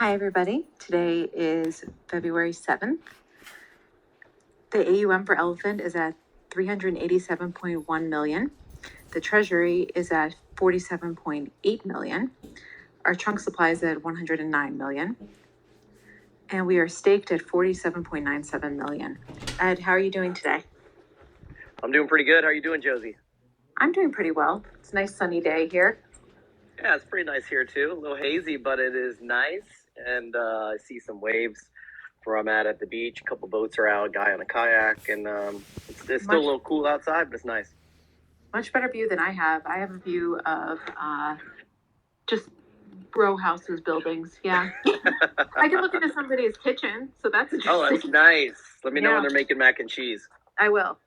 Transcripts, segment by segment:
Hi, everybody. Today is February 7th. The AUM for Elephant is at 387.1 million. The Treasury is at 47.8 million. Our trunk supply is at 109 million. And we are staked at 47.97 million. Ed, how are you doing today? I'm doing pretty good. How are you doing, Josie? I'm doing pretty well. It's a nice sunny day here. Yeah, it's pretty nice here too. A little hazy, but it is nice. And I see some waves where I'm at the beach. A couple boats are out, a guy on a kayak, and it's still a little cool outside, but it's nice. Much better view than I have. I have a view of just row houses, buildings. Yeah. I can look into somebody's kitchen, so that's interesting. Oh, that's nice. Let me know when they're making mac and cheese. I will.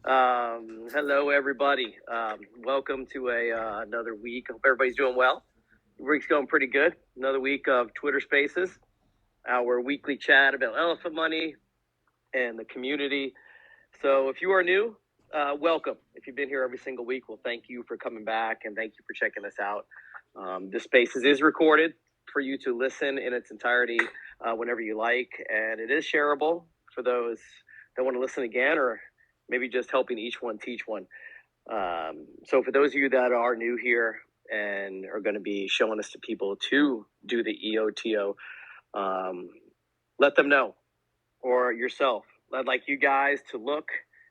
Hello, everybody. Welcome to another week. Hope everybody's doing well. The week's going pretty good. Another week of Twitter Spaces, our weekly chat about elephant money and the community. So if you are new, welcome. If you've been here every single week, well, thank you for coming back and thank you for checking us out. This Spaces is recorded for you to listen in its entirety whenever you like, and it is shareable for those that want to listen again or maybe just helping each one teach one. So for those of you that are new here and are going to be showing us to people to do the EOTO, let them know, or yourself. I'd like you guys to look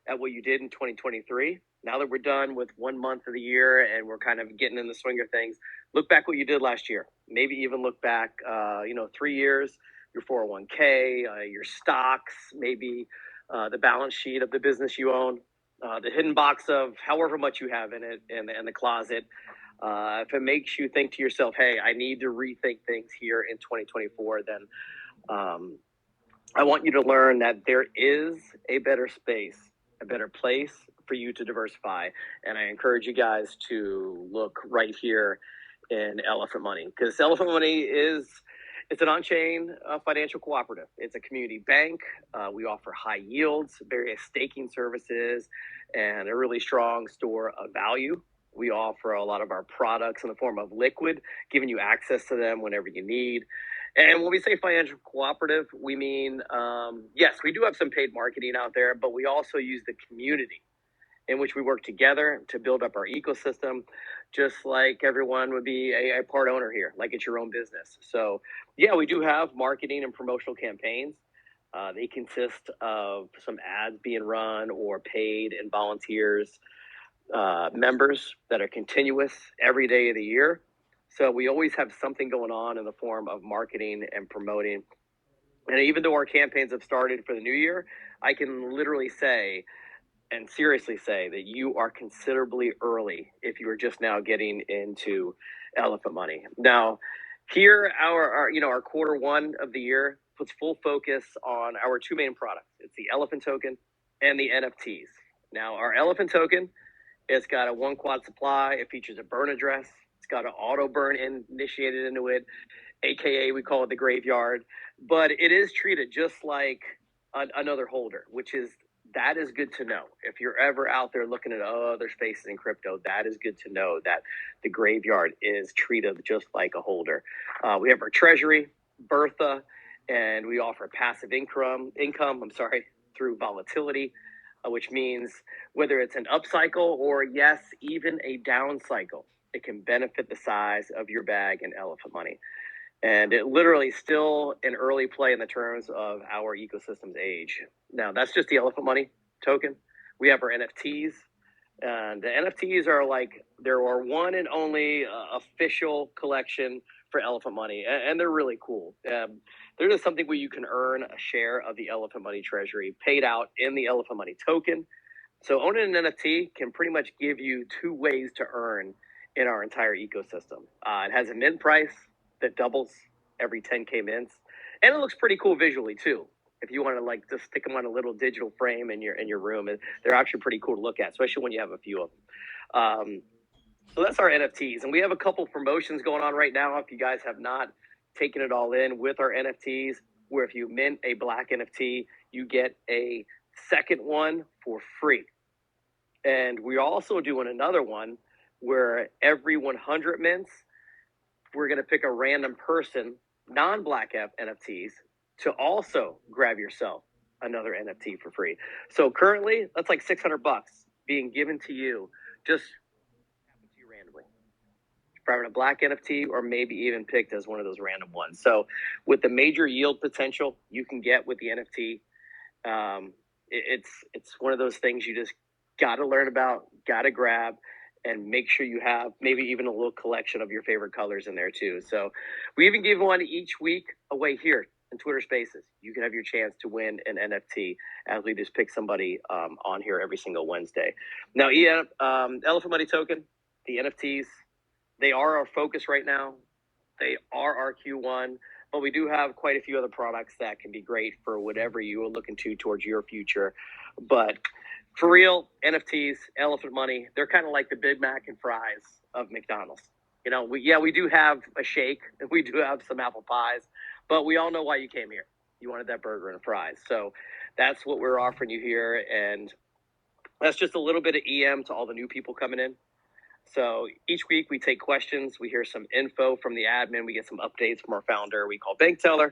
at what you did in 2023. Now that we're done with 1 month of the year and we're kind of getting in the swing of things, look back what you did last year. Maybe even look back, 3 years, your 401k, your stocks, maybe the balance sheet of the business you own, the hidden box of however much you have in it, and the closet. If it makes you think to yourself, hey, I need to rethink things here in 2024, then I want you to learn that there is a better space, a better place for you to diversify. And I encourage you guys to look right here in Elephant Money, because Elephant Money it's an on-chain financial cooperative. It's a community bank. We offer high yields, various staking services, and a really strong store of value. We offer a lot of our products in the form of liquid, giving you access to them whenever you need. And when we say financial cooperative, we mean, yes, we do have some paid marketing out there, but we also use the community in which we work together to build up our ecosystem, just like everyone would be a part owner here, like it's your own business. So yeah, we do have marketing and promotional campaigns. They consist of some ads being run or paid and volunteers, members that are continuous every day of the year. So we always have something going on in the form of marketing and promoting. And even though our campaigns have started for the new year, I can literally say and seriously say that you are considerably early if you are just now getting into Elephant Money. Now, here our quarter one of the year puts full focus on our two main products. It's the Elephant token and the NFTs. Now, our Elephant token, it's got a 1 quad supply. It features a burn address. It's got an auto burn initiated into it, aka we call it the graveyard. But it is treated just like another holder, that is good to know. If you're ever out there looking at other spaces in crypto, that is good to know that the graveyard is treated just like a holder. We have our treasury, Bertha, and we offer passive income through volatility, which means whether it's an upcycle or, yes, even a down cycle, it can benefit the size of your bag in Elephant Money. And it literally still an early play in the terms of our ecosystem's age. Now, that's just the Elephant Money token. We have our NFTs. And the NFTs are there are one and only official collection for Elephant Money. And they're really cool. They're just something where you can earn a share of the Elephant Money treasury paid out in the Elephant Money token. So owning an NFT can pretty much give you 2 ways to earn in our entire ecosystem. It has a mint price that doubles every 10K mints. And it looks pretty cool visually too. If you want to just stick them on a little digital frame in your room, they're actually pretty cool to look at, especially when you have a few of them. So that's our NFTs. And we have a couple promotions going on right now. If you guys have not taken it all in with our NFTs, where if you mint a black NFT, you get a second one for free. And we're also doing another one where every 100 mints, we're going to pick a random person, non-Black NFTs, to also grab yourself another NFT for free. So currently, that's like $600 being given to you, just happen to you randomly. Private a Black NFT, or maybe even picked as one of those random ones. So with the major yield potential you can get with the NFT, it's one of those things you just got to learn about, got to grab, and make sure you have maybe even a little collection of your favorite colors in there too. So we even give one each week away here in Twitter Spaces. You can have your chance to win an NFT as we just pick somebody on here every single Wednesday. Now, Elephant Money Token, the NFTs, they are our focus right now. They are our Q1, but we do have quite a few other products that can be great for whatever you are looking to towards your future. But for real, NFTs, Elephant Money, they're kind of like the Big Mac and fries of McDonald's. You know, we do have a shake, and we do have some apple pies, but we all know why you came here. You wanted that burger and fries. So that's what we're offering you here, and that's just a little bit of EM to all the new people coming in. So each week we take questions, we hear some info from the admin, we get some updates from our founder, we call Bankteller.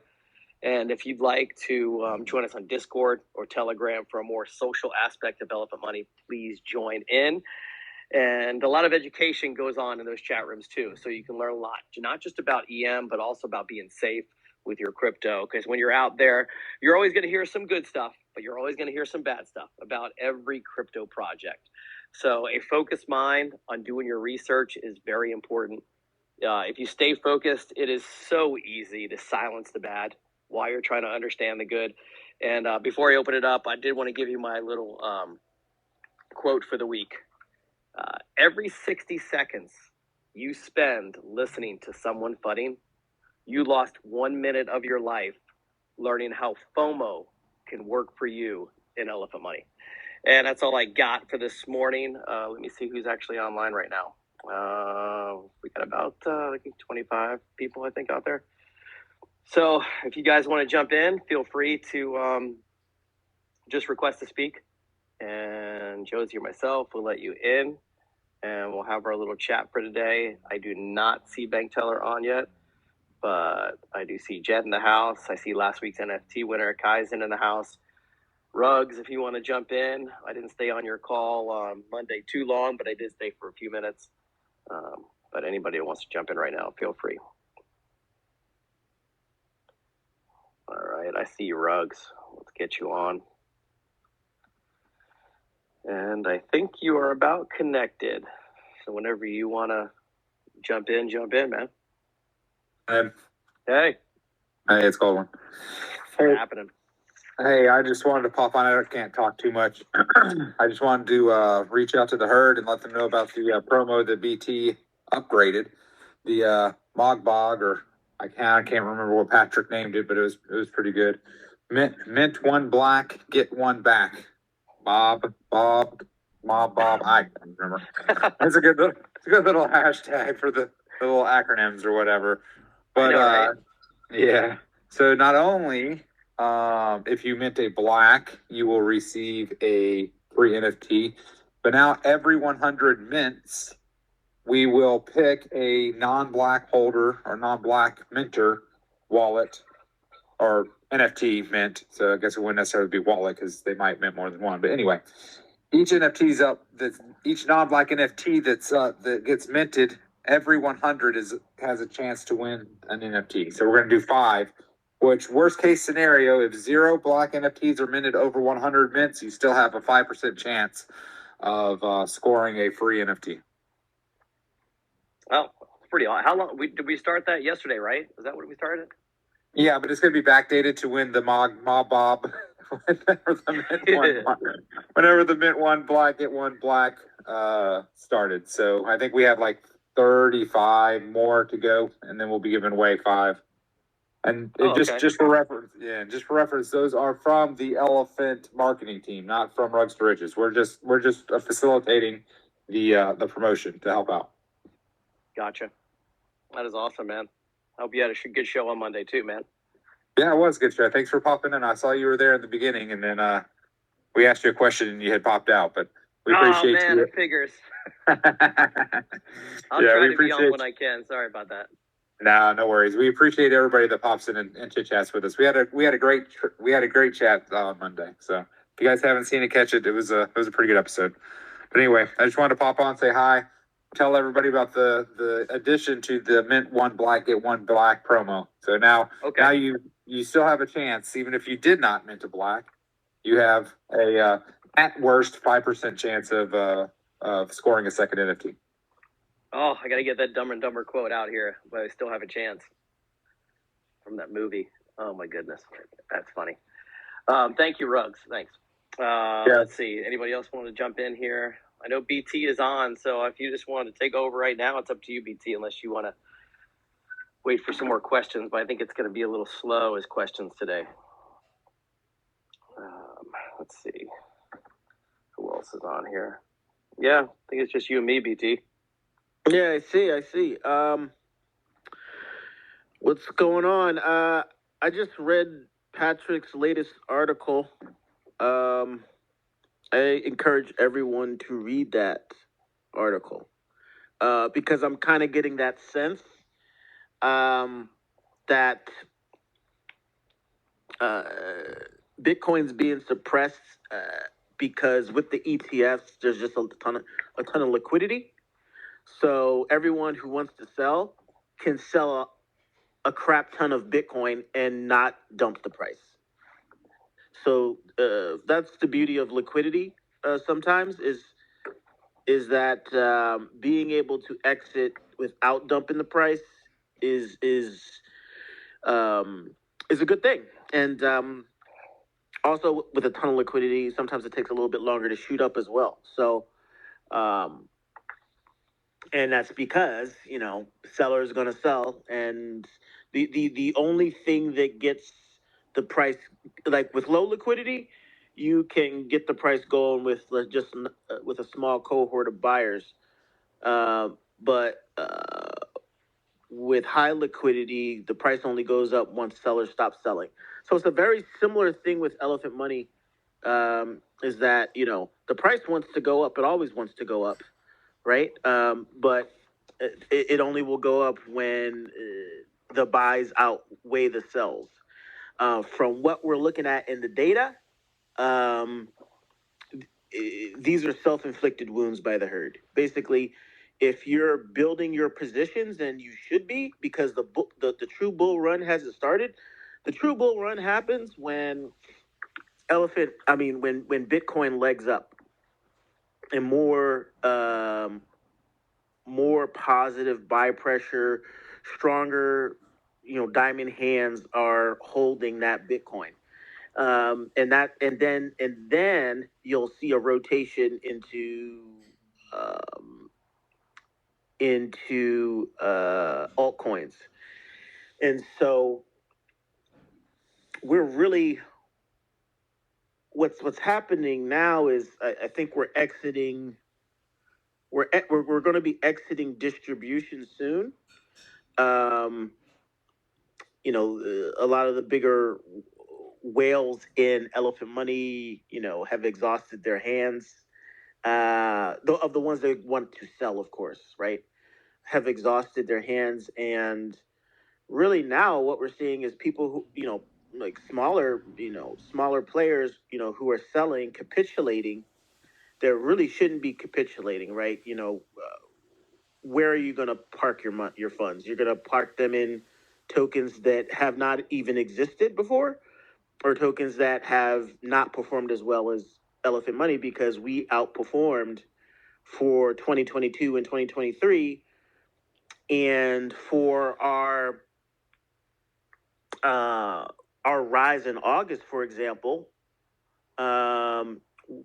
And if you'd like to join us on Discord or Telegram for a more social aspect of Elephant Money, please join in. And a lot of education goes on in those chat rooms too. So you can learn a lot, not just about EM, but also about being safe with your crypto. Because when you're out there, you're always going to hear some good stuff, but you're always going to hear some bad stuff about every crypto project. So a focused mind on doing your research is very important. If you stay focused, it is so easy to silence the bad while you're trying to understand the good. And before I open it up, I did want to give you my little quote for the week. Every 60 seconds you spend listening to someone fudding, you lost 1 minute of your life learning how FOMO can work for you in Elephant Money. And that's all I got for this morning. Let me see who's actually online right now. We got about 25 people, I think, out there. So if you guys want to jump in, feel free to just request to speak. And Josie or myself will let you in. And we'll have our little chat for today. I do not see Bankteller on yet, but I do see Jet in the house. I see last week's NFT winner, Kaizen, in the house. Rugs, if you want to jump in. I didn't stay on your call Monday too long, but I did stay for a few minutes. But anybody who wants to jump in right now, feel free. All right, I see you, Rugs. Let's get you on. And I think you are about connected. So whenever you want to jump in, man. Hey. Hey, it's Goldwyn. What's happening? Hey, I just wanted to pop on. I can't talk too much. I just wanted to reach out to the herd and let them know about the promo that BT upgraded. The Mogbog, or I can't remember what Patrick named it, but it was pretty good. Mint one black, get one back. Bob. I can't remember. It's a good little hashtag for the little acronyms or whatever. But know, right? yeah. So not only if you mint a black, you will receive a free NFT. But now every 100 mints, we will pick a non-black holder or non-black minter wallet or NFT mint. So I guess it wouldn't necessarily be wallet because they might mint more than one. But anyway, each NFT's up. Each non-black NFT that gets minted, every 100 has a chance to win an NFT. So we're going to do 5. Which, worst case scenario, if 0 black NFTs are minted over 100 mints, you still have a 5% chance of scoring a free NFT. Oh, pretty odd. How long did we start that yesterday? Right? Is that what we started? Yeah, but it's going to be backdated to when the Mob Bob, whenever the mint one black get one black started. So I think we have like 35 more to go, and then we'll be giving away 5. And just for reference, those are from the Elephant marketing team, not from Rugs to Riches. We're just facilitating the promotion to help out. Gotcha. That is awesome, man. I hope you had a good show on Monday too, man. Yeah, it was a good show. Thanks for popping in. I saw you were there in the beginning, and then we asked you a question and you had popped out, but we appreciate you. Oh man, it figures. I'll try to be on when I can. Sorry about that. No worries. We appreciate everybody that pops in and chit chats with us. We had a great chat on Monday. So if you guys haven't seen it, catch it. It was a pretty good episode. But anyway, I just wanted to pop on, say hi, tell everybody about the addition to the Mint One Black Get One Black promo. So now you still have a chance, even if you did not mint a black, you have a at worst 5% chance of scoring a second NFT. Oh, I got to get that Dumb and Dumber quote out here, but I still have a chance from that movie. Oh, my goodness. That's funny. Thank you, Ruggs. Thanks. Let's see. Anybody else want to jump in here? I know BT is on, so if you just want to take over right now, it's up to you, BT, unless you want to wait for some more questions, but I think it's going to be a little slow as questions today. Let's see. Who else is on here? Yeah, I think it's just you and me, BT. Yeah, I see. What's going on? I just read Patrick's latest article. I encourage everyone to read that article because I'm kind of getting that sense that Bitcoin's being suppressed because with the ETFs, there's just a ton of liquidity. So everyone who wants to sell can sell a crap ton of Bitcoin and not dump the price. So that's the beauty of liquidity. Sometimes is that being able to exit without dumping the price is a good thing. And also with a ton of liquidity, sometimes it takes a little bit longer to shoot up as well. So. And that's because seller is going to sell, and the only thing that gets the price, like with low liquidity, you can get the price going with just with a small cohort of buyers, but with high liquidity, the price only goes up once sellers stop selling. So it's a very similar thing with elephant money. Is that the price wants to go up, it always wants to go up, right? But it only will go up when the buys outweigh the sells. From what we're looking at in the data, these are self-inflicted wounds by the herd. Basically, if you're building your positions, and you should be, because the true bull run hasn't started. The true bull run happens when when Bitcoin legs up and more positive buy pressure, stronger, diamond hands are holding that Bitcoin, and then you'll see a rotation into altcoins, and so we're really what's happening now is I think we're exiting. We're going to be exiting distribution soon. A lot of the bigger whales in elephant money, have exhausted their hands. Of the ones that want to sell, of course, right, have exhausted their hands, and really now what we're seeing is people who, like smaller players, who are selling, capitulating. There really shouldn't be capitulating, right? Where are you going to park your funds? You're going to park them in tokens that have not even existed before, or tokens that have not performed as well as Elephant Money, because we outperformed for 2022 and 2023, and for our rise in August, for example,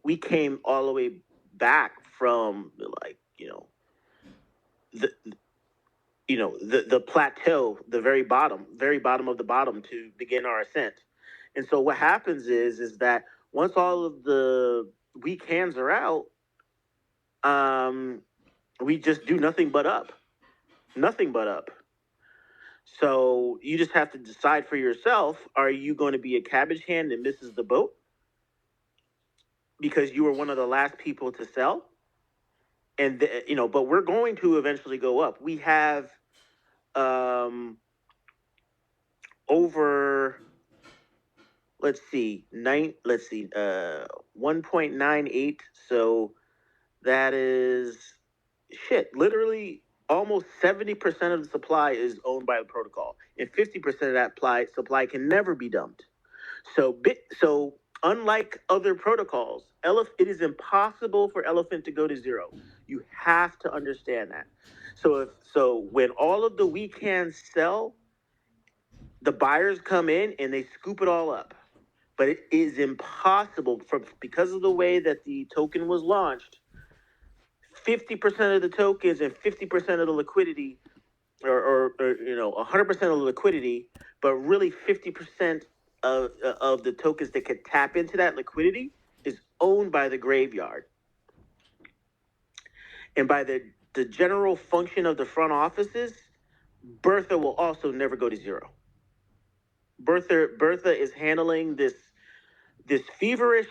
we came all the way back from the plateau, the very bottom of the bottom, to begin our ascent. And so what happens is that once all of the weak hands are out, we just do nothing but up. So you just have to decide for yourself: are you going to be a cabbage hand that misses the boat because you were one of the last people to sell? And but we're going to eventually go up. We have over, let's see, 1.98. So that is shit. Literally, almost 70% of the supply is owned by the protocol, and 50% of that supply can never be dumped. So unlike other protocols, it is impossible for Elephant to go to zero. You have to understand that. So when all of the weak hands sell, the buyers come in and they scoop it all up. But it is impossible because of the way that the token was launched. 50% of the tokens and 50% of the liquidity, or 100% of the liquidity, but really 50% of the tokens that could tap into that liquidity is owned by the graveyard. And by the general function of the front offices, Bertha will also never go to zero. Bertha is handling this feverish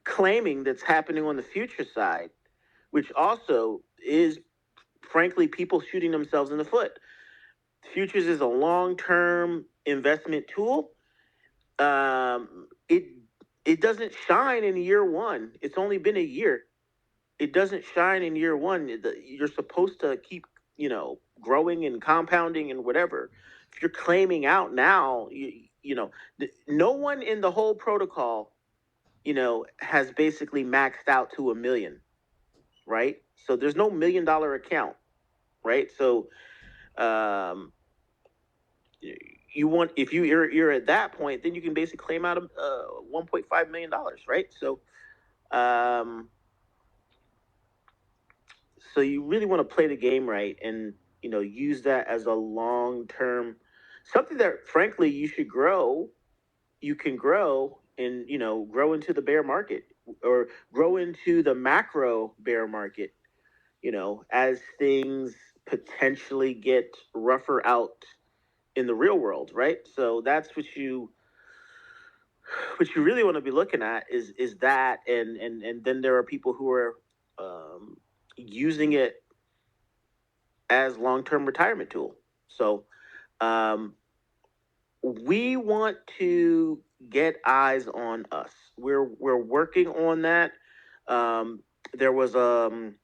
claiming that's happening on the future side, which also is frankly people shooting themselves in the foot. Futures is a long-term investment tool. It doesn't shine in year one. It's only been a year. It doesn't shine in year one. You're supposed to keep, growing and compounding and whatever. If you're claiming out now, no one in the whole protocol, has basically maxed out to 1 million, right? So there's no $1 million account, right? So, you want, if you're at that point, then you can basically claim out $1.5 million, right? So you really want to play the game right, and use that as a long term, something that frankly you should grow. You can grow and grow into the bear market, or grow into the macro bear market, as things potentially get rougher out in the real world, right? So that's what you really want to be looking at is that, and then there are people who are using it as long-term retirement tool. So we want to get eyes on us. We're working on that. There was a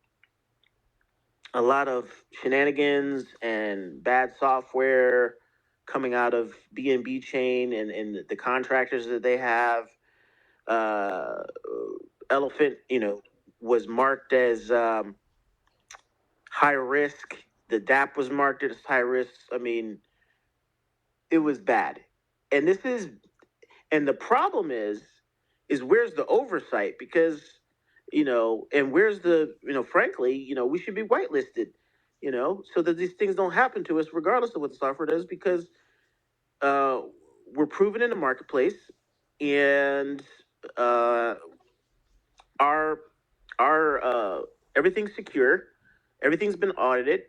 lot of shenanigans and bad software coming out of BNB chain and the contractors that they have. Elephant, was marked as high risk. The DApp was marked as high risk. I mean, it was bad. And the problem is where's the oversight? Because, and where's the, frankly, we should be whitelisted, so that these things don't happen to us regardless of what the software does, because we're proven in the marketplace, and our everything's secure, everything's been audited.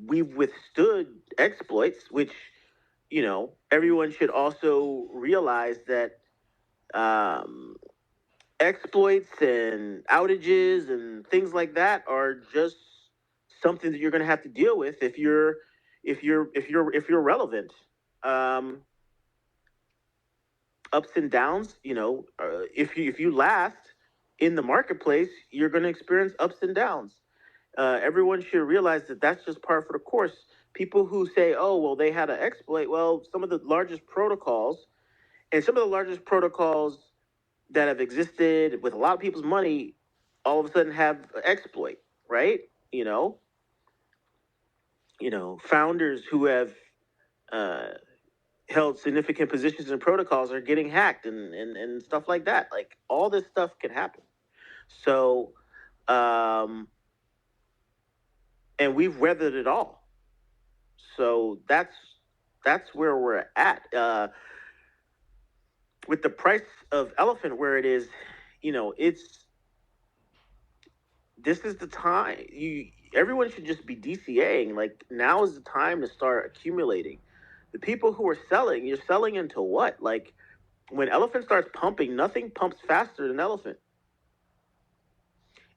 We've withstood exploits, which everyone should also realize that exploits and outages and things like that are just something that you're going to have to deal with if you're relevant. Ups and downs, if you last in the marketplace, you're going to experience ups and downs. Everyone should realize that that's just par for the course. People who say, "Oh, well, they had an exploit," well, some of the largest protocols that have existed with a lot of people's money, all of a sudden have an exploit, right? Founders who have uh, held significant positions in protocols are getting hacked and stuff like that. Like, all this stuff can happen. So, and we've weathered it all. So that's where we're at. With the price of Elephant where it is, this is the time. Everyone should just be DCAing. Like, now is the time to start accumulating. The people who are selling, you're selling into what? Like, when Elephant starts pumping, nothing pumps faster than Elephant.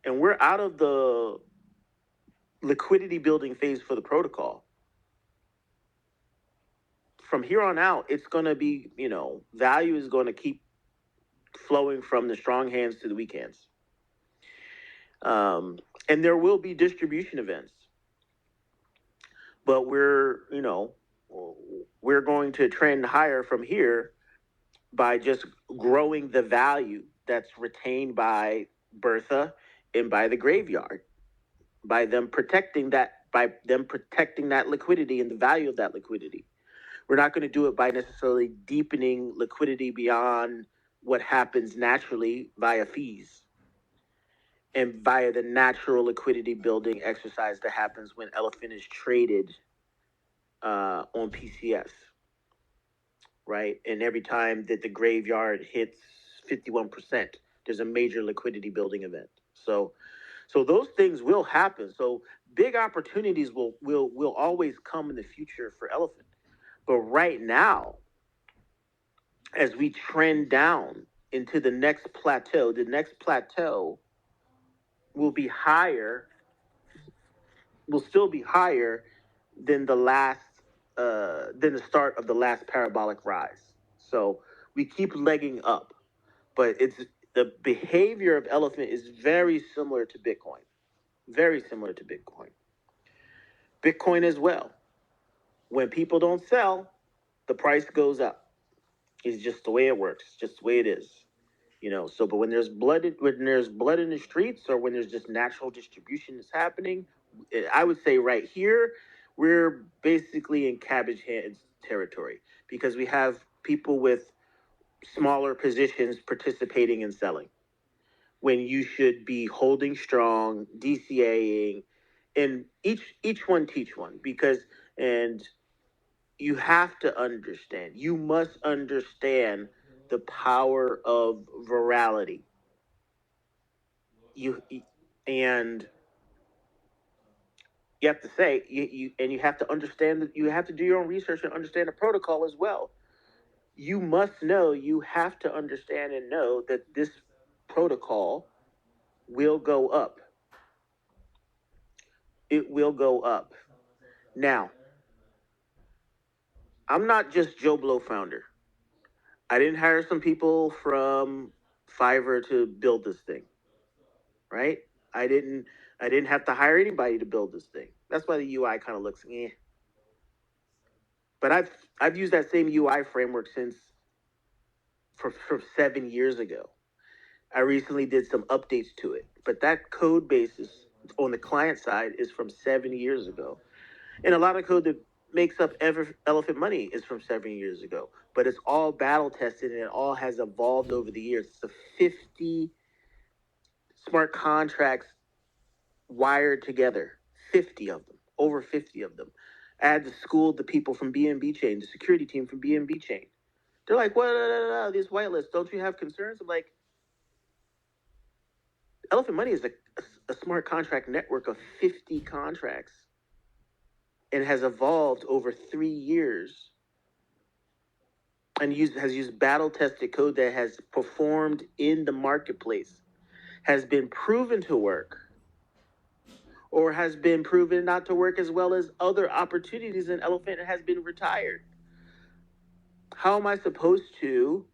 And we're out of the liquidity building phase for the protocol. From here on out, it's going to be, value is going to keep flowing from the strong hands to the weak hands. And there will be distribution events, but we're going to trend higher from here by just growing the value that's retained by Bertha and by the graveyard, by them protecting that liquidity and the value of that liquidity. We're not going to do it by necessarily deepening liquidity beyond what happens naturally via fees and via the natural liquidity building exercise that happens when Elephant is traded on PCS, right? And every time that the graveyard hits 51%, there's a major liquidity building event. So those things will happen. So big opportunities will always come in the future for Elephant. But right now, as we trend down into the next plateau will be higher, will still be higher than than the start of the last parabolic rise. So we keep legging up, but the behavior of Elephant is very similar to Bitcoin. Very similar to Bitcoin. Bitcoin as well. When people don't sell, the price goes up. It's just the way it works, just the way it is. But when there's blood in the streets, or when there's just natural distribution that's happening, I would say right here we're basically in cabbage hands territory, because we have people with smaller positions participating in selling when you should be holding strong, DCAing, and each one teach one, and you have to understand, you must understand the power of virality. And you have to say you have to understand that you have to do your own research and understand the protocol as well. You must know, you have to understand and know that this protocol will go up. It will go up. Now, I'm not just Joe Blow founder. I didn't hire some people from Fiverr to build this thing, right? I didn't have to hire anybody to build this thing. That's why the UI kind of looks eh. But I've used that same UI framework from 7 years ago. I recently did some updates to it, but that code basis on the client side is from 7 years ago. And a lot of code that makes up Elephant Money is from 7 years ago, but it's all battle tested and it all has evolved over the years. It's 50 smart contracts wired together, 50 of them, over 50 of them. I had to school the people from BNB Chain, the security team from BNB Chain. They're like, what? These whitelists, don't you have concerns? I'm like, Elephant Money is a smart contract network of 50 contracts and has evolved over 3 years and has used battle tested code that has performed in the marketplace, has been proven to work, or has been proven not to work as well as other opportunities, and Elephant has been retired. How are you supposed to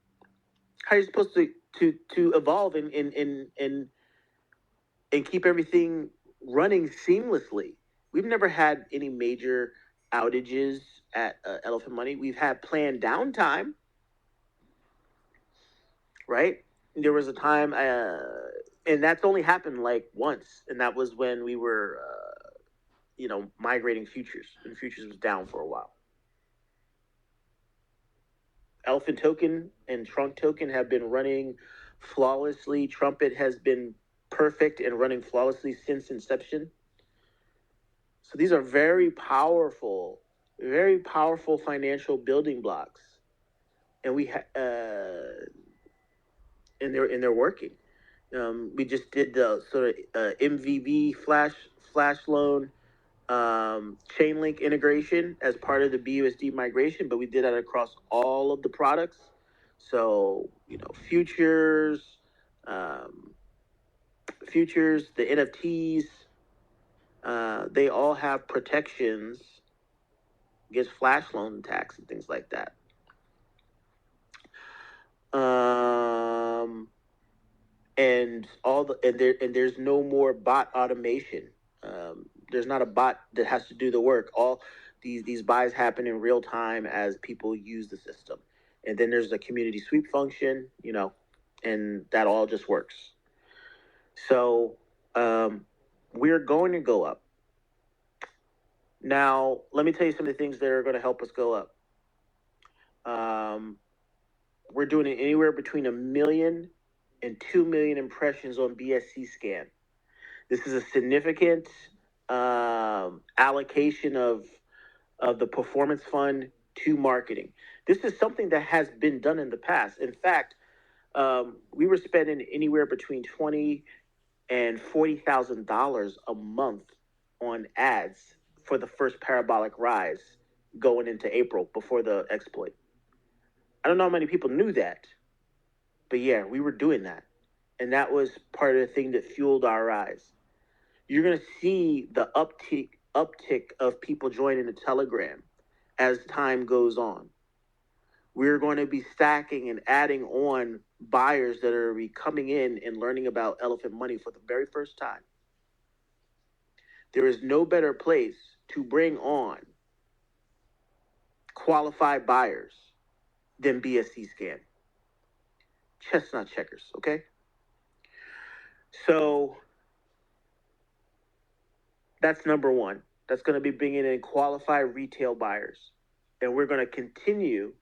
evolve and keep everything running seamlessly? We've never had any major outages at Elephant Money. We've had planned downtime, right? There was a time, and that's only happened like once, and that was when we were, migrating futures, and futures was down for a while. Elephant token and Trunk token have been running flawlessly. Trumpet has been perfect and running flawlessly since inception. So these are very powerful financial building blocks, and and they're working. We just did the sort of MVB flash loan Chainlink integration as part of the BUSD migration, but we did that across all of the products. So futures, the NFTs, they all have protections against flash loan attacks and things like that. There's no more bot automation. There's not a bot that has to do the work. All these buys happen in real time as people use the system, and then there's a community sweep function, and that all just works. So we're going to go up. Now, let me tell you some of the things that are going to help us go up. We're doing it anywhere between 1 million and 2 million impressions on BSC scan. This is a significant allocation of the performance fund to marketing. This is something that has been done in the past. In fact, we were spending anywhere between $20,000 and $40,000 a month on ads for the first parabolic rise going into April before the exploit. I don't know how many people knew that, but yeah, we were doing that. And that was part of the thing that fueled our rise. You're going to see the uptick of people joining the Telegram as time goes on. We're going to be stacking and adding on buyers that are coming in and learning about elephant money for the very first time. There is no better place to bring on qualified buyers than BSC Scan. Chestnut checkers, okay? So that's number one. That's going to be bringing in qualified retail buyers. And we're going to continue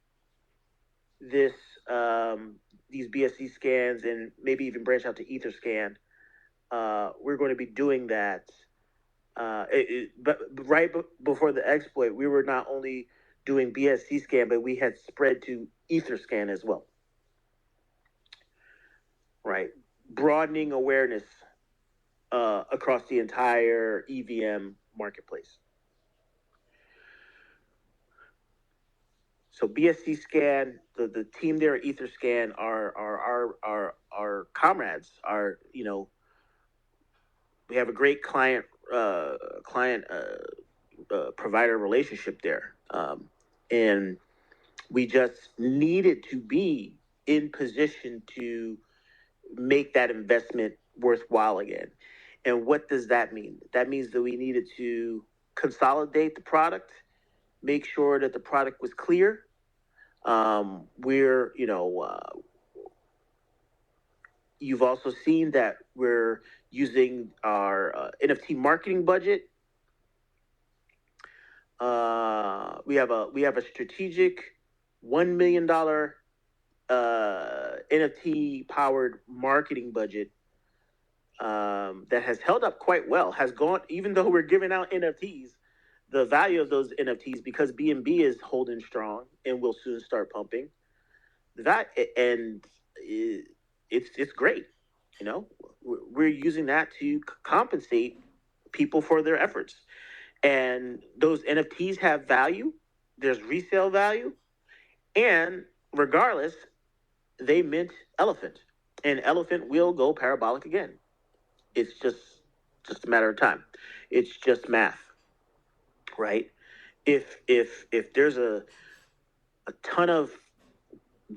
this these BSC scans and maybe even branch out to Etherscan. We're going to be doing that. But right before the exploit, we were not only doing BSC scan, but we had spread to Etherscan as well. Right, broadening awareness across the entire EVM marketplace. So BSC scan, the team there at Etherscan are our comrades. We have a great client provider relationship there, and we just needed to be in position to make that investment worthwhile again. And what does that mean? That means that we needed to consolidate the product, make sure that the product was clear. You've also seen that we're using our NFT marketing budget. We have a strategic $1 million NFT powered marketing budget that has held up quite well. Has gone, even though we're giving out NFTs, the value of those NFTs, because BNB is holding strong and will soon start pumping. It's great. We're using that to compensate people for their efforts. And those NFTs have value. There's resale value. And regardless, they mint Elephant. And Elephant will go parabolic again. It's just a matter of time. It's just math. Right? If there's a ton of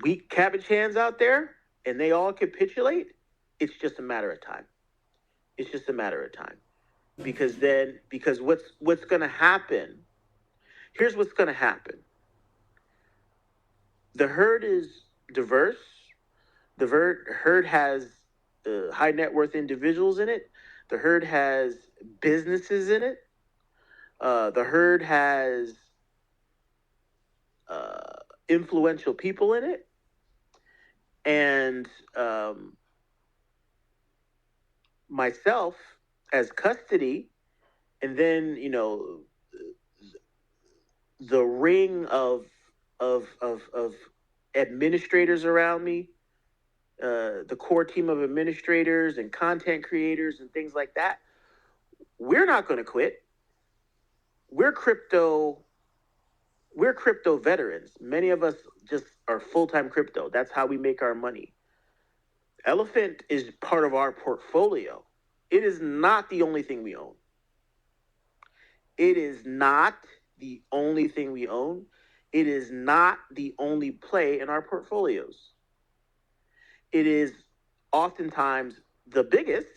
weak cabbage hands out there and they all capitulate, it's just a matter of time. It's just a matter of time. Because what's going to happen, here's what's going to happen. The herd is diverse. The herd has high net worth individuals in it. The herd has businesses in it. The herd has influential people in it. And myself as custody, and then the ring of administrators around me, the core team of administrators and content creators and things like that. We're not going to quit. We're crypto veterans. Many of us just are full-time crypto. That's how we make our money. Elephant is part of our portfolio. It is not the only thing we own. It is not the only thing we own. It is not the only play in our portfolios. It is oftentimes the biggest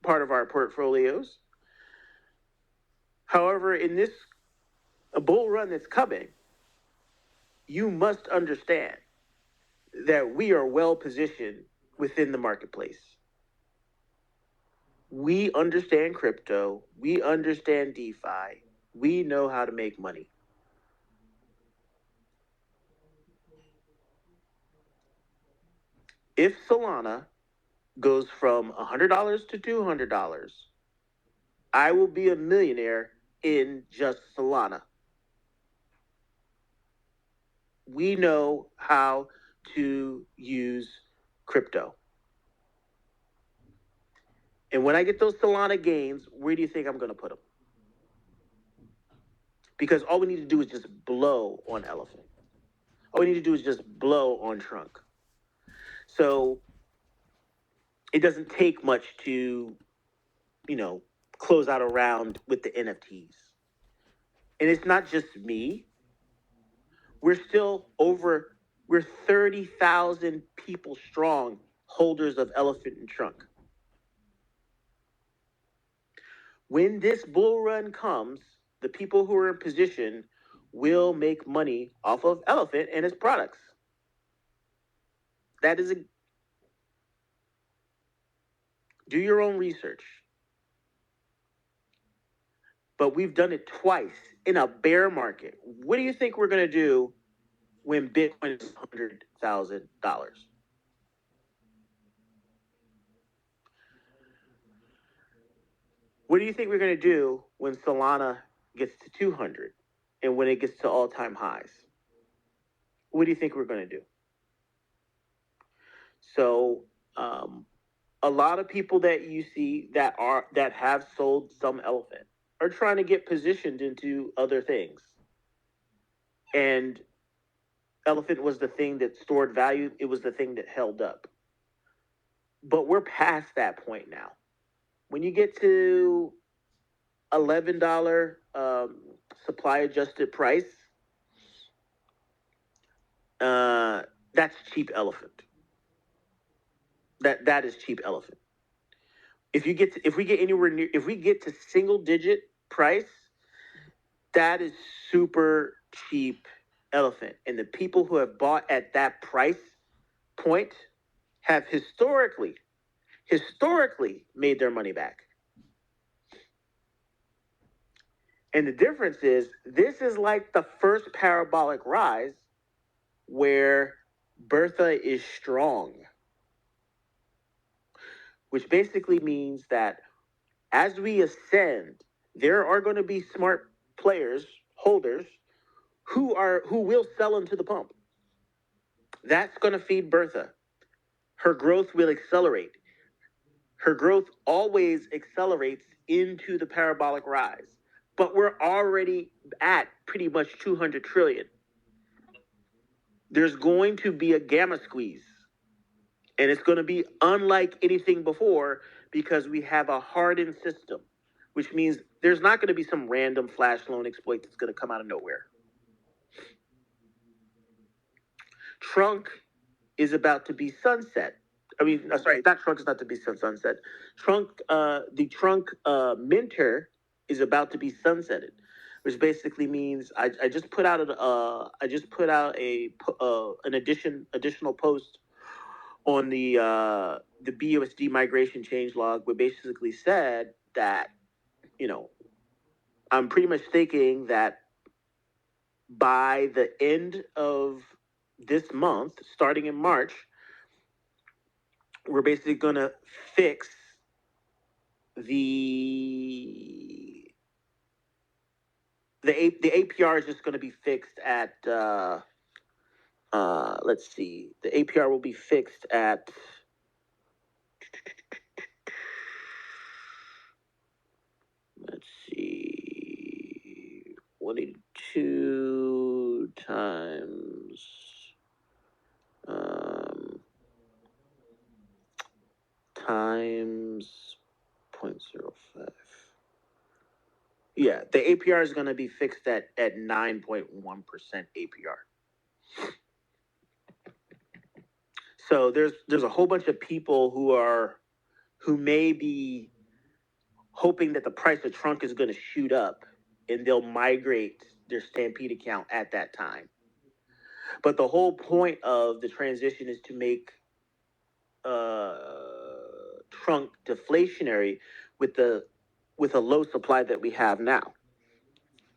part of our portfolios. However, in this bull run that's coming, you must understand that we are well positioned within the marketplace. We understand crypto, we understand DeFi, we know how to make money. If Solana goes from $100 to $200, I will be a millionaire in just Solana. We know how to use crypto. And when I get those Solana gains, where do you think I'm going to put them? Because all we need to do is just blow on Elephant. All we need to do is just blow on Trunk. So it doesn't take much to, close out a round with the NFTs. And it's not just me. We're 30,000 people strong holders of Elephant and Trunk. When this bull run comes, the people who are in position will make money off of Elephant and its products. Do your own research. But we've done it twice in a bear market. What do you think we're going to do when Bitcoin is $100,000? What do you think we're going to do when Solana gets to 200 and when it gets to all-time highs? What do you think we're going to do? So, a lot of people that you see that have sold some Elephant are trying to get positioned into other things. And Elephant was the thing that stored value. It was the thing that held up. But we're past that point now. When you get to $11 supply adjusted price, that's cheap Elephant. That is cheap Elephant. If we get to single digit price, that is super cheap Elephant. And the people who have bought at that price point have historically made their money back. And the difference is, this is like the first parabolic rise where Bertha is strong, which basically means that as we ascend, there are going to be smart players, holders, who will sell into the pump. That's going to feed Bertha. Her growth will accelerate. Her growth always accelerates into the parabolic rise. But we're already at pretty much 200 trillion. There's going to be a gamma squeeze. And it's going to be unlike anything before because we have a hardened system, which means there's not going to be some random flash loan exploit that's going to come out of nowhere. Trunk is about to be sunset. Not Trunk is not to be sunset. The Trunk minter is about to be sunsetted, which basically means I just put out an additional post on the BUSD migration changelog, where basically said that, I'm pretty much thinking that by the end of this month, starting in March, we're basically going to fix the APR is just going to be fixed at, let's see, the APR will be fixed at, let's see, 182 times, times 0.05. Yeah, the APR is going to be fixed at 9.1% APR. So there's a whole bunch of people who may be hoping that the price of trunk is going to shoot up and they'll migrate their Stampede account at that time. But the whole point of the transition is to make trunk deflationary with a low supply that we have now.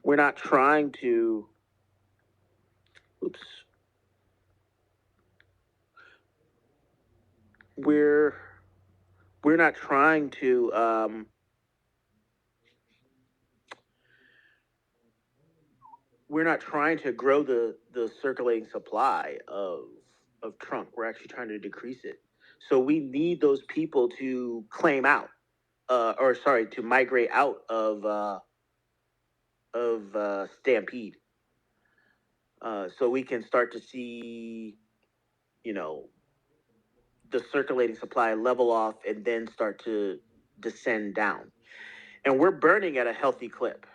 We're not trying to. Oops. We're not trying to. We're not trying to grow the circulating supply of trunk. We're actually trying to decrease it. So we need those people to claim out, to migrate out of Stampede, so we can start to see, you know, the circulating supply level off and then start to descend down. And we're burning at a healthy clip.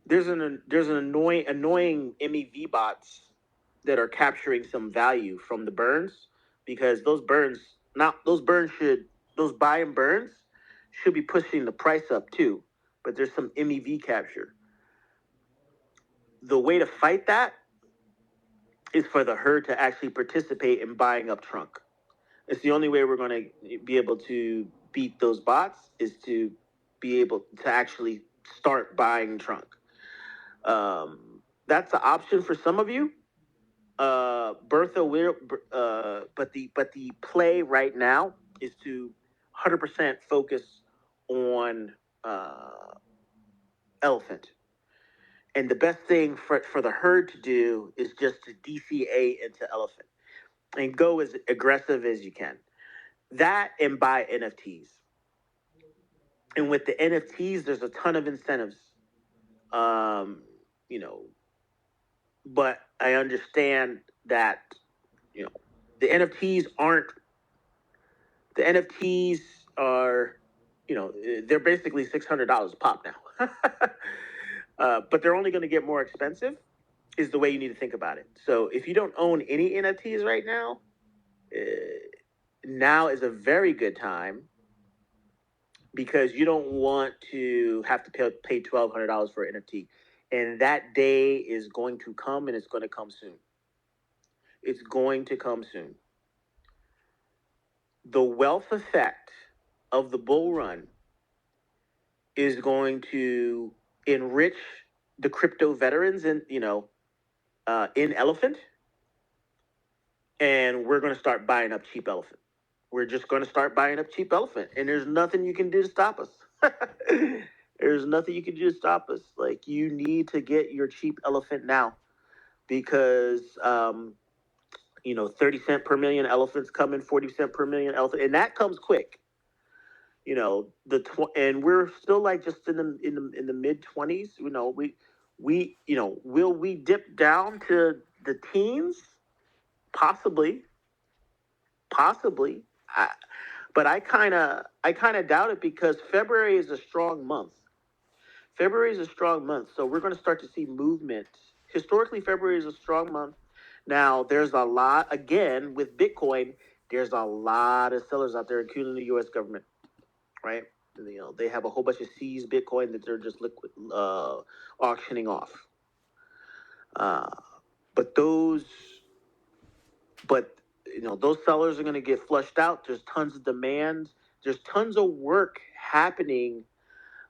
There's an annoying MEV bots that are capturing some value from the burns, because those buy and burns should be pushing the price up too. But there's some MEV capture. The way to fight that is for the herd to actually participate in buying up trunk. It's the only way we're going to be able to beat those bots, is to be able to actually start buying trunk. That's an option for some of you. Bertha will, but the play right now is to 100% focus on elephant. And the best thing for the herd to do is just to DCA into elephant and go as aggressive as you can. That and buy NFTs. And with the NFTs, there's a ton of incentives. You know, but I understand that, you know, the NFTs are, you know, they're basically $600 a pop now. But they're only going to get more expensive, is the way you need to think about it. So if you don't own any NFTs right now, now is a very good time, because you don't want to have to pay $1,200 for an NFT. And that day is going to come, and it's going to come soon. It's going to come soon. The wealth effect of the bull run is going to enrich the crypto veterans in elephant, and we're going to start buying up cheap elephant. We're just going to start buying up cheap elephant, and there's nothing you can do to stop us. There's nothing you can do to stop us. Like, you need to get your cheap elephant now, because 30 cent per million elephants coming, 40 cent per million elephant, and that comes quick. You know, and we're still like just in the mid 20s. You know, will we dip down to the teens? Possibly. But I kind of doubt it, because February is a strong month. So we're going to start to see movement. Historically, February is a strong month. Now, there's a lot, again, with Bitcoin, there's a lot of sellers out there, including the U.S. government, right? You know, they have a whole bunch of seized Bitcoin that they're just auctioning off. But those sellers are going to get flushed out. There's tons of demand. There's tons of work happening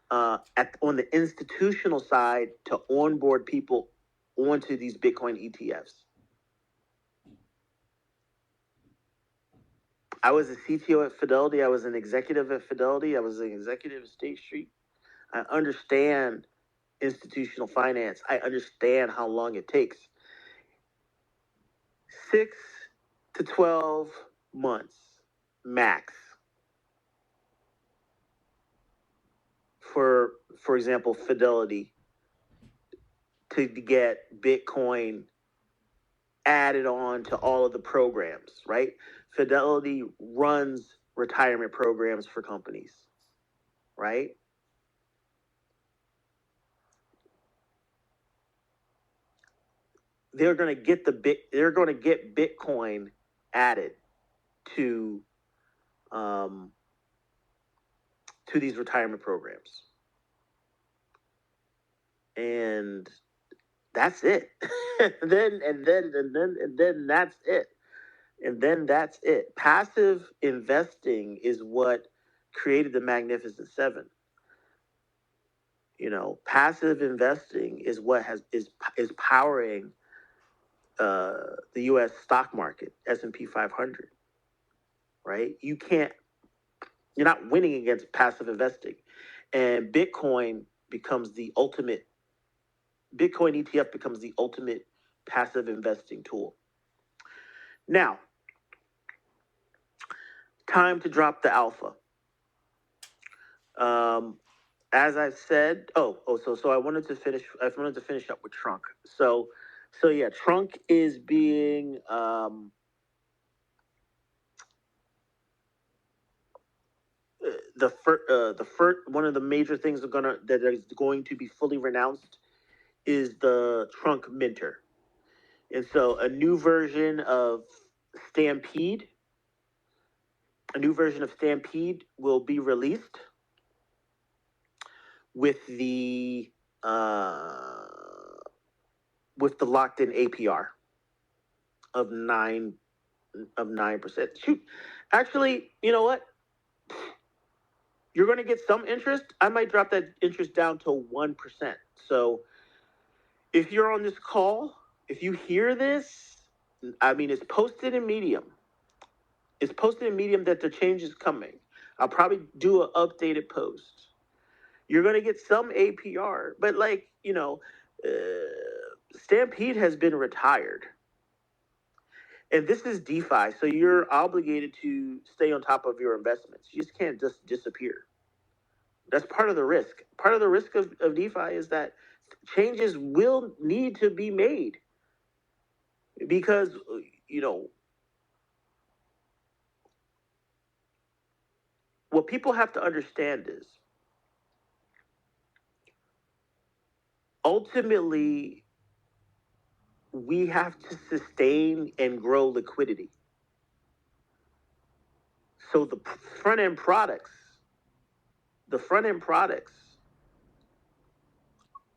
on the institutional side to onboard people onto these Bitcoin ETFs. I was a CTO at Fidelity. I was an executive at Fidelity. I was an executive at State Street. I understand institutional finance. I understand how long it takes. 6 to 12 months max for example, Fidelity to get Bitcoin added on to all of the programs, right? Fidelity runs retirement programs for companies, right? they're going to get Bitcoin added to these retirement programs, and that's it. and then that's it. And then that's it. Passive investing is what created the Magnificent Seven. You know, passive investing is what is powering the U.S. stock market, S&P 500. Right? You're not winning against passive investing, and Bitcoin ETF becomes the ultimate passive investing tool. Now, time to drop the alpha. As I've said, so I wanted to finish up with Trunk. So yeah, Trunk is being the first one of the major things that is going to be fully renounced is the Trunk Minter. And so a new version of Stampede will be released with the locked in APR of 9%. Shoot, actually, you know what? You're going to get some interest. I might drop that interest down to 1%. So if you're on this call, if you hear this, I mean, it's posted in Medium. It's posted in Medium that the change is coming. I'll probably do an updated post. You're going to get some APR, but Stampede has been retired. And this is DeFi, so you're obligated to stay on top of your investments. You just can't just disappear. That's part of the risk. Part of the risk of DeFi is that changes will need to be made because, what people have to understand is ultimately we have to sustain and grow liquidity. So the front end products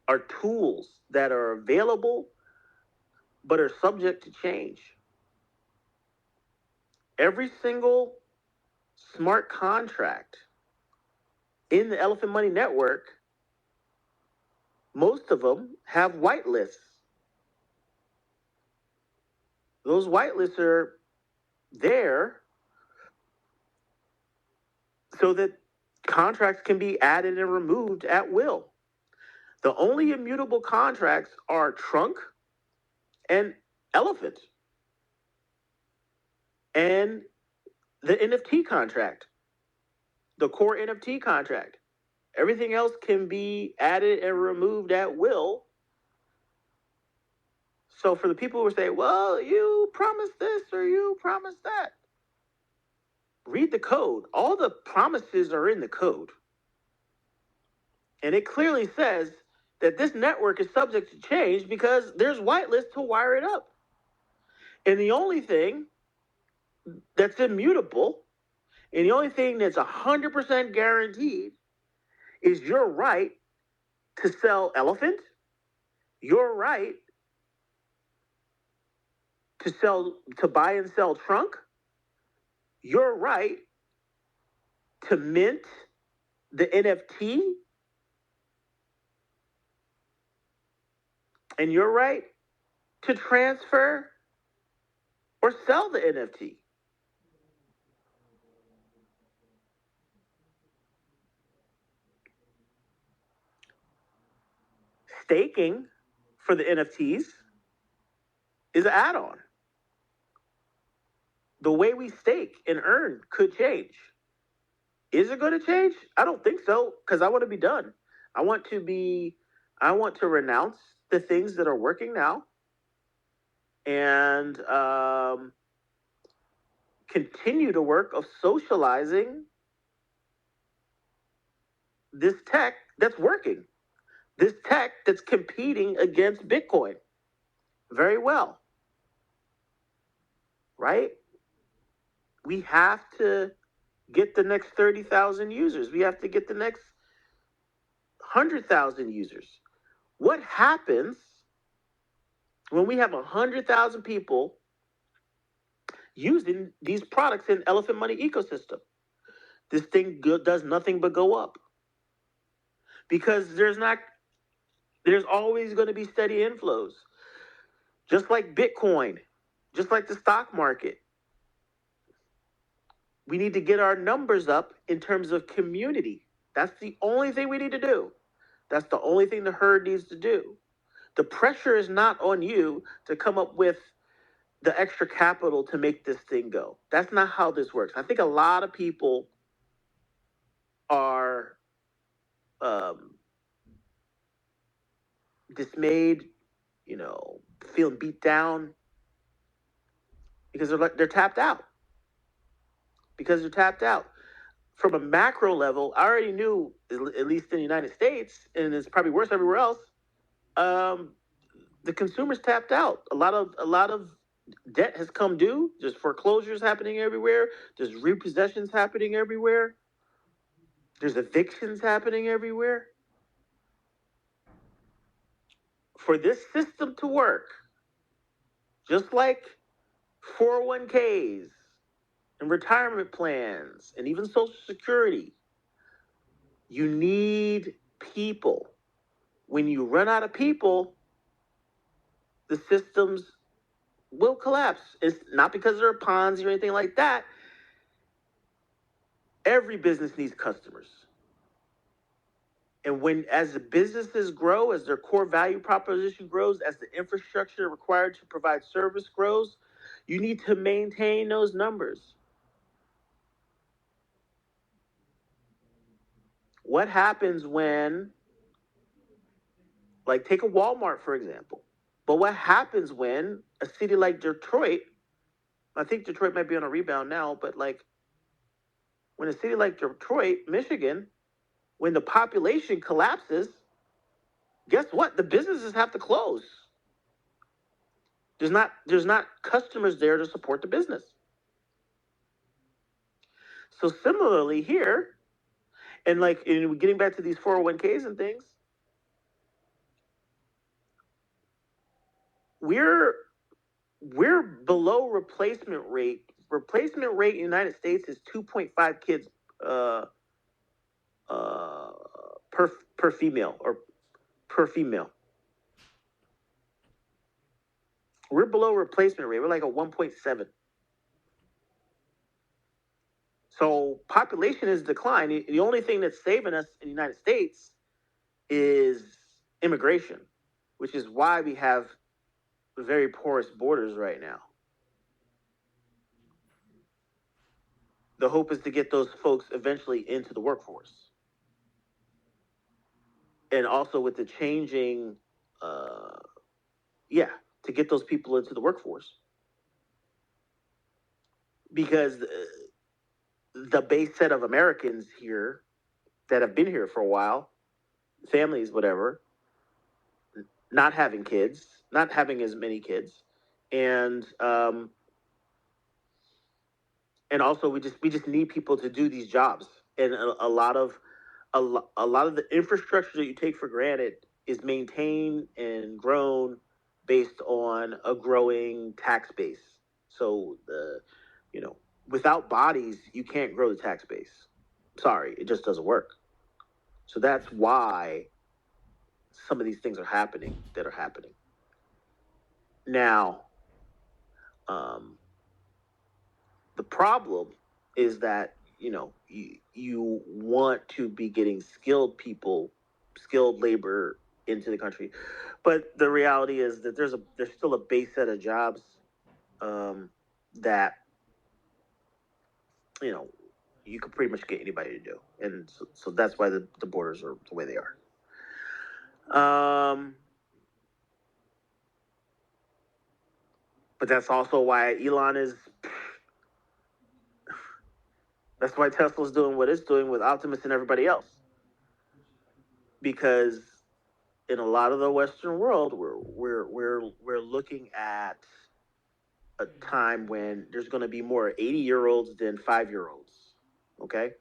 are tools that are available but are subject to change. Every single smart contract in the Elephant Money Network, most of them have whitelists. Those whitelists are there so that contracts can be added and removed at will. The only immutable contracts are Trunk and Elephant and the NFT contract, the core NFT contract. Everything else can be added and removed at will. So for the people who say, well, you promised this or you promised that, read the code. All the promises are in the code. And it clearly says that this network is subject to change because there's whitelists to wire it up. And the only thing that's immutable and the only thing that's 100% guaranteed is your right to sell your right to buy and sell Trunk, your right to mint the NFT, and your right to transfer or sell the NFT. Staking for the NFTs is an add-on. The way we stake and earn could change. Is it going to change? I don't think so, because I want to be done. I want to renounce the things that are working now and continue the work of socializing this tech that's working, this tech that's competing against Bitcoin. very well, right? We have to get the next 30,000 users. We have to get the next 100,000 users. What happens when we have 100,000 people using these products in Elephant Money ecosystem? This thing does nothing but go up, because there's always going to be steady inflows, just like Bitcoin, just like the stock market. We need to get our numbers up in terms of community. That's the only thing we need to do. That's the only thing the herd needs to do. The pressure is not on you to come up with the extra capital to make this thing go. That's not how this works. I think a lot of people are dismayed, feeling beat down because they're tapped out. Because they're tapped out. From a macro level, I already knew, at least in the United States, and it's probably worse everywhere else, the consumer's tapped out. A lot of debt has come due. There's foreclosures happening everywhere. There's repossessions happening everywhere. There's evictions happening everywhere. For this system to work, just like 401ks and retirement plans and even Social Security, you need people. When you run out of people, the systems will collapse. It's not because they're Ponzi or anything like that. Every business needs customers. And as the businesses grow, as their core value proposition grows, as the infrastructure required to provide service grows, you need to maintain those numbers. What happens when, like, take a Walmart, for example. But what happens when a city like Detroit, I think Detroit might be on a rebound now, but like when a city like Detroit, Michigan, when the population collapses, guess what? The businesses have to close. There's not customers there to support the business. So similarly here, and like getting back to these 401ks and things, we're below replacement rate. Replacement rate in the United States is 2.5 kids per female or per female. We're below replacement rate. We're like a 1.7. So population is declining. The only thing that's saving us in the United States is immigration, which is why we have very porous borders right now. The hope is to get those folks eventually into the workforce. And also with the changing, to get those people into the workforce. Because the base set of Americans here that have been here for a while, families, whatever, not having kids, not having as many kids, and also we just need people to do these jobs, and a lot of the infrastructure that you take for granted is maintained and grown based on a growing tax base. So without bodies, you can't grow the tax base. Sorry, it just doesn't work. So that's why some of these things are happening that are happening. Now, the problem is that, you want to be getting skilled labor into the country. But the reality is that there's still a base set of jobs that, you could pretty much get anybody to do. And so that's why the borders are the way they are. But that's also why Elon is... That's why Tesla's doing what it's doing with Optimus and everybody else. Because in a lot of the Western world, we're looking looking at a time when there's going to be more 80-year-olds than 5-year-olds. Okay.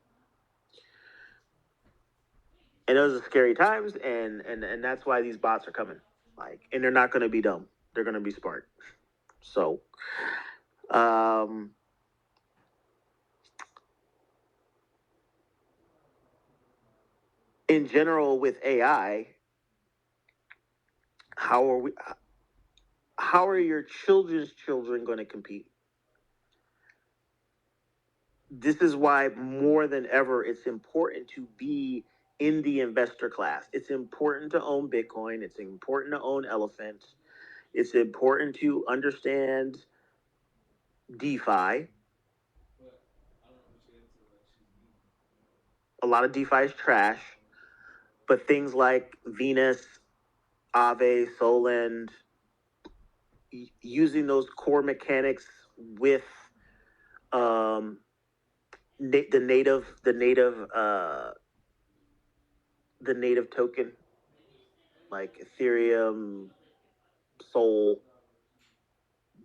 And those are scary times, and that's why these bots are coming. Like, and they're not going to be dumb. They're going to be smart. So, in general, with AI, how are your children's children going to compete? This is why more than ever it's important to be in the investor class. It's important to own Bitcoin. It's important to own Elephant. It's important to understand DeFi. A lot of DeFi is trash, but things like Venus, Aave, Solend, using those core mechanics with the native token, like Ethereum, Sol,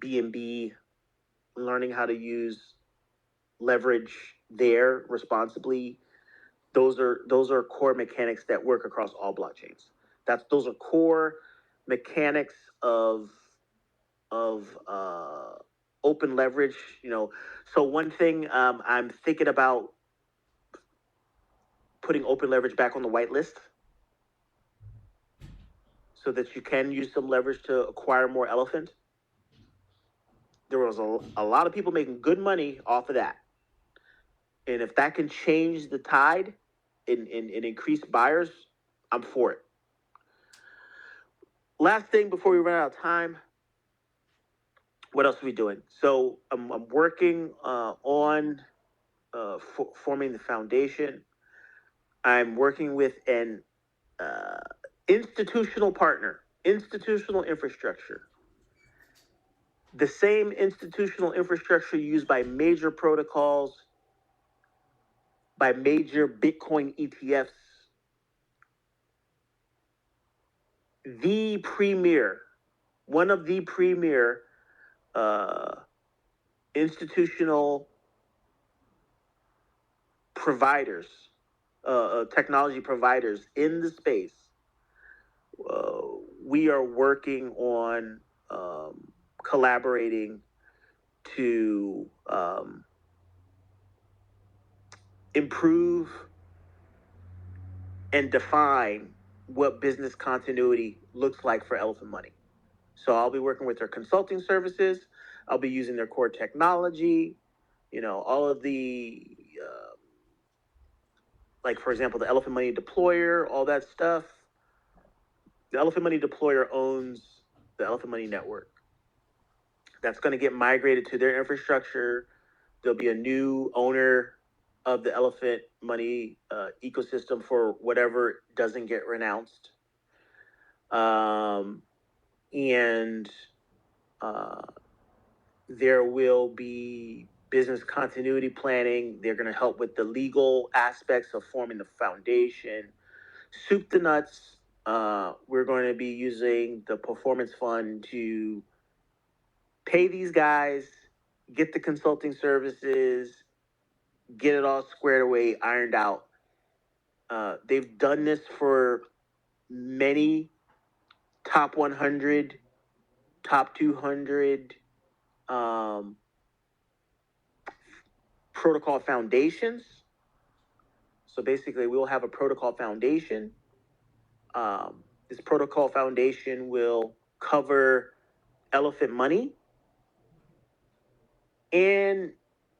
BNB, learning how to use leverage there responsibly. Those are core mechanics that work across all blockchains. Those are core mechanics of open leverage. So one thing I'm thinking about putting open leverage back on the whitelist so that you can use some leverage to acquire more Elephant. There was a lot of people making good money off of that. And if that can change the tide and increase buyers, I'm for it. Last thing before we run out of time, what else are we doing? So I'm working on forming the foundation. I'm working with an institutional partner, institutional infrastructure. The same institutional infrastructure used by major protocols, by major Bitcoin ETFs. One of the premier institutional providers, technology providers in the space. We are working on collaborating to improve and define what business continuity looks like for Elephant Money. So I'll be working with their consulting services. I'll be using their core technology, all of the, like, for example, the Elephant Money deployer, all that stuff. The Elephant Money deployer owns the Elephant Money network. That's going to get migrated to their infrastructure. There'll be a new owner of the Elephant Money ecosystem for whatever doesn't get renounced. And there will be business continuity planning. They're going to help with the legal aspects of forming the foundation. Soup to nuts. We're going to be using the performance fund to pay these guys, get the consulting services, get it all squared away, ironed out. They've done this for many top 100, top 200 protocol foundations. So basically, we'll have a protocol foundation. This protocol foundation will cover Elephant Money and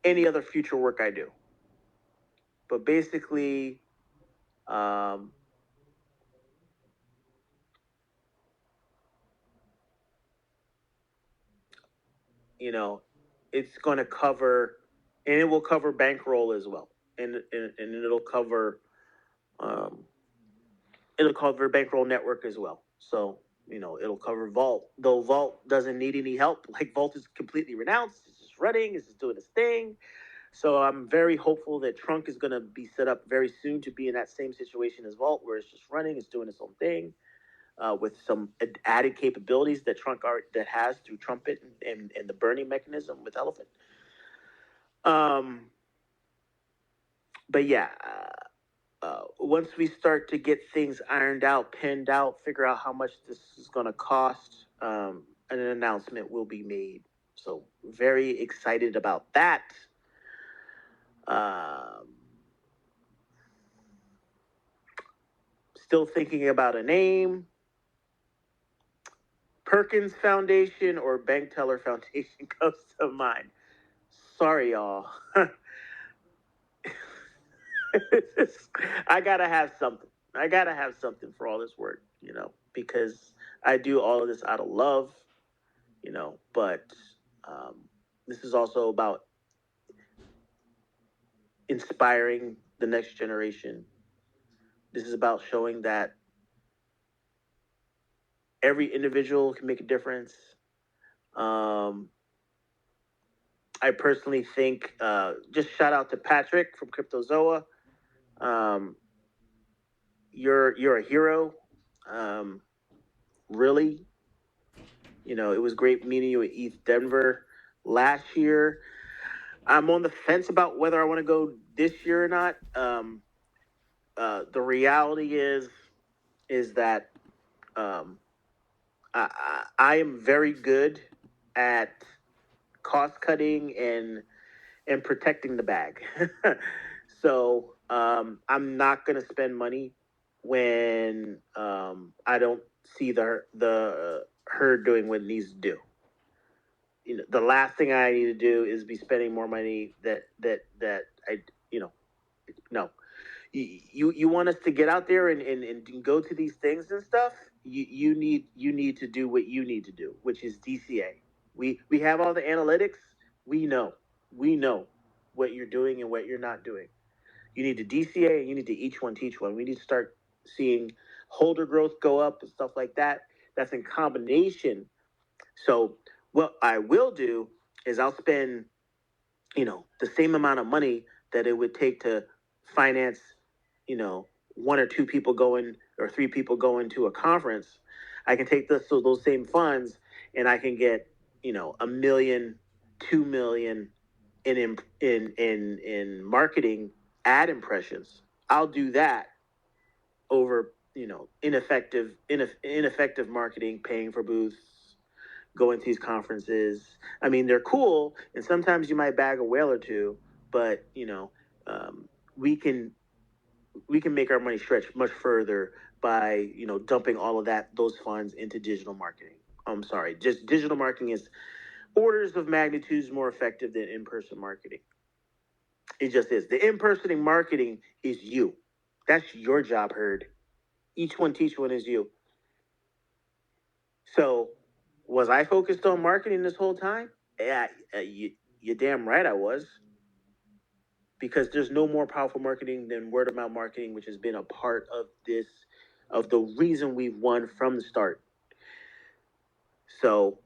any other future work I do. But basically, it's going to cover, and it will cover bankroll as well, and it'll cover bankroll network as well. So it'll cover Vault, though Vault doesn't need any help. Like, Vault is completely renounced. It's just running. It's just doing its thing. So I'm very hopeful that Trunk is going to be set up very soon to be in that same situation as Vault, where it's just running, it's doing its own thing. with some added capabilities that that has through Trumpet and the burning mechanism with Elephant. But yeah, once we start to get things ironed out, pinned out, figure out how much this is going to cost, an announcement will be made. So very excited about that. Still thinking about a name. Perkins Foundation or Bankteller Foundation comes to mind. Sorry, y'all. I gotta have something. I gotta have something for all this work, because I do all of this out of love, but this is also about inspiring the next generation. This is about showing that every individual can make a difference. I personally think, just shout out to Patrick from Cryptozoa. You're a hero. Really, it was great meeting you at ETH Denver last year. I'm on the fence about whether I want to go this year or not. The reality is that I am very good at cost cutting and protecting the bag. So I'm not going to spend money when I don't see the herd doing what it needs to do. The last thing I need to do is be spending more money that I no. You want us to get out there and go to these things and stuff. You need to do what you need to do, which is DCA. We have all the analytics. We know what you're doing and what you're not doing. You need to DCA and you need to each one teach one. We need to start seeing holder growth go up and stuff like that. That's in combination. So what I will do is I'll spend, the same amount of money that it would take to finance, one or two people going or three people going to a conference. I can take those same funds and I can get, $1 million, 2 million in marketing ad impressions. I'll do that over, ineffective marketing, paying for booths, going to these conferences. I mean, they're cool, and sometimes you might bag a whale or two, but we can make our money stretch much further by dumping all of those funds into digital marketing. I'm sorry, just digital marketing is orders of magnitudes more effective than in-person marketing. It just is. The in-person marketing is you. That's your job, herd. Each one teach one is you. So, was I focused on marketing this whole time? Yeah, you're damn right I was. Because there's no more powerful marketing than word of mouth marketing, which has been a part of the reason we've won from the start. So,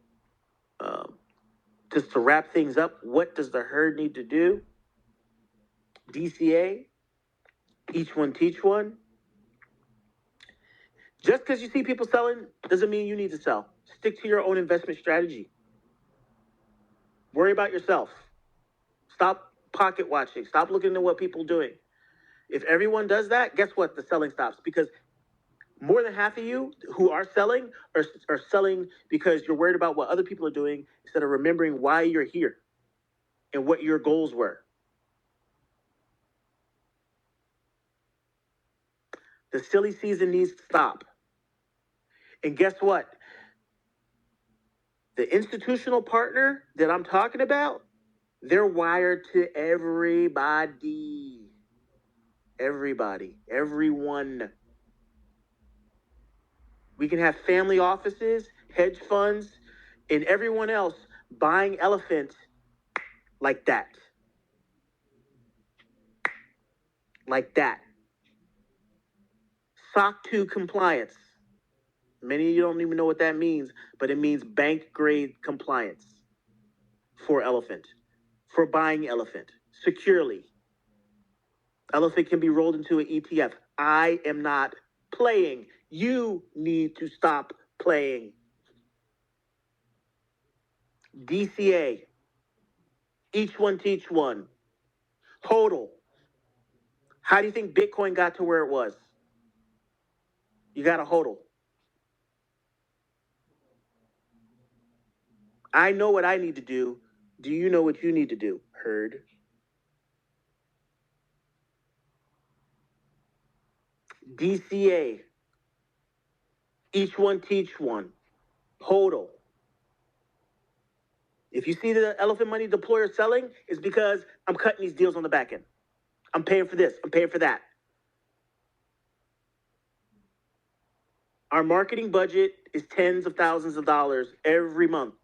just to wrap things up, what does the herd need to do? DCA, each one teach one. Just because you see people selling doesn't mean you need to sell. Stick to your own investment strategy. Worry about yourself. Stop pocket watching. Stop looking at what people are doing. If everyone does that, guess what? The selling stops, because more than half of you who are selling are selling because you're worried about what other people are doing instead of remembering why you're here and what your goals were. The silly season needs to stop. And guess what? The institutional partner that I'm talking about, they're wired to everybody. Everybody. Everyone. We can have family offices, hedge funds, and everyone else buying elephants like that. Like that. SOC 2 compliance. Many of you don't even know what that means, but it means bank grade compliance for elephant, for buying elephant securely. Elephant can be rolled into an ETF. I am not playing You need to stop playing. DCA, each one teach one. Hodl. How do you think Bitcoin got to where it was? You got to hodl. I know what I need to do. Do you know what you need to do? Heard. DCA, each one teach one. Hodl. If you see the elephant money deployer selling, it's because I'm cutting these deals on the back end. I'm paying for this. I'm paying for that. Our marketing budget is tens of thousands of dollars every month.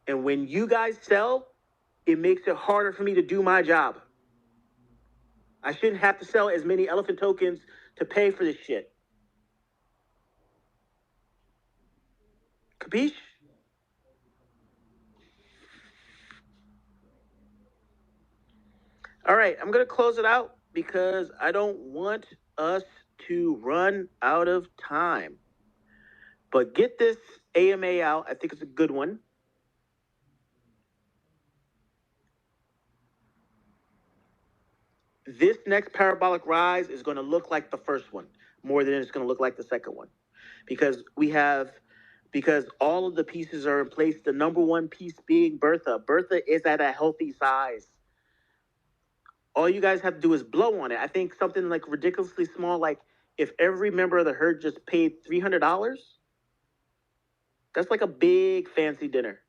And when you guys sell, it makes it harder for me to do my job. I shouldn't have to sell as many elephant tokens to pay for this shit. Capiche? All right, I'm going to close it out because I don't want us to run out of time. But get this AMA out. I think it's a good one. This next parabolic rise is going to look like the first one more than it's going to look like the second one, because all of the pieces are in place. The number one piece being Bertha. Bertha is at a healthy size. All you guys have to do is blow on it. I think something like ridiculously small, like if every member of the herd just paid $300, that's like a big fancy dinner.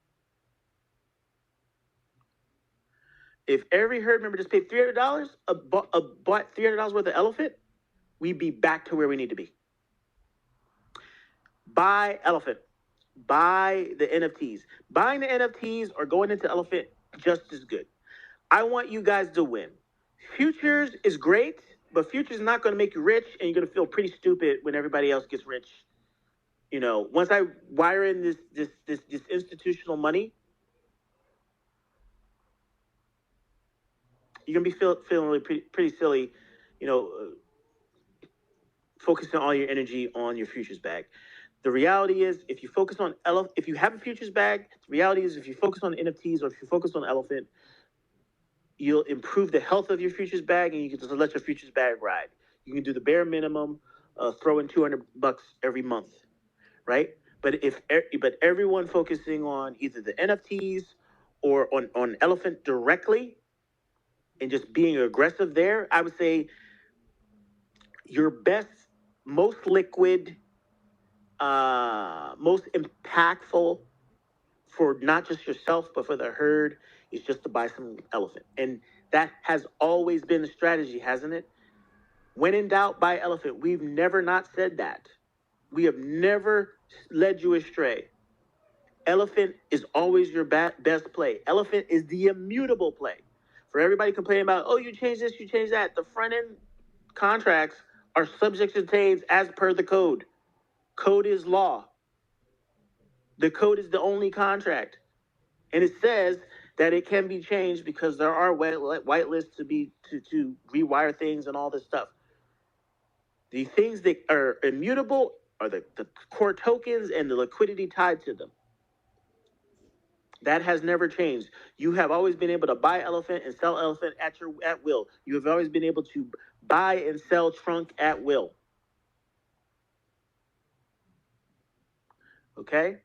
If every herd member just paid $300, bought $300 worth of elephant, we'd be back to where we need to be. Buy elephant. Buy the NFTs. Buying the NFTs or going into elephant, just as good. I want you guys to win. Futures is great, but futures is not going to make you rich, and you're going to feel pretty stupid when everybody else gets rich. You know, once I wire in this institutional money, you're gonna be feeling really pretty silly, you know, focusing all your energy on your futures bag. The reality is, if you focus on if you have a futures bag, the reality is if you focus on NFTs or if you focus on elephant, you'll improve the health of your futures bag, and you can just let your futures bag ride. You can do the bare minimum, throw in $200 every month, right? But but everyone focusing on either the NFTs or on elephant directly, and just being aggressive there, I would say your best, most liquid, most impactful for not just yourself but for the herd is just to buy some elephant, and that has always been the strategy, hasn't it? When in doubt, buy elephant. We've never not said that. We have never led you astray. Elephant is always your best play. Elephant is the immutable play. For everybody complaining about, oh, you change this, you change that, the front end contracts are subject to change as per the code. Code is law. The code is the only contract. And it says that it can be changed because there are white lists to rewire things and all this stuff. The things that are immutable are the core tokens and the liquidity tied to them. That has never changed. You have always been able to buy elephant and sell elephant at will. You have always been able to buy and sell trunk at will. Okay?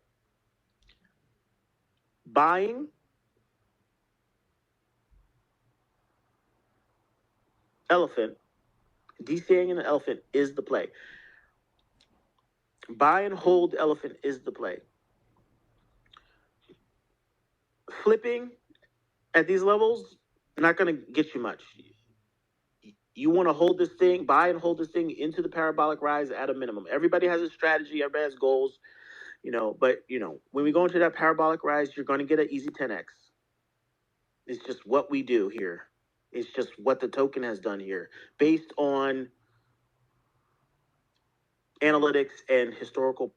Buying elephant, DCAing an elephant is the play. Buy and hold elephant is the play. Flipping at these levels, not going to get you much. You want to hold this thing, buy and hold this thing into the parabolic rise at a minimum. Everybody has a strategy, everybody has goals, but when we go into that parabolic rise, you're going to get an easy 10x. It's just what we do here. It's just what the token has done here based on analytics and historical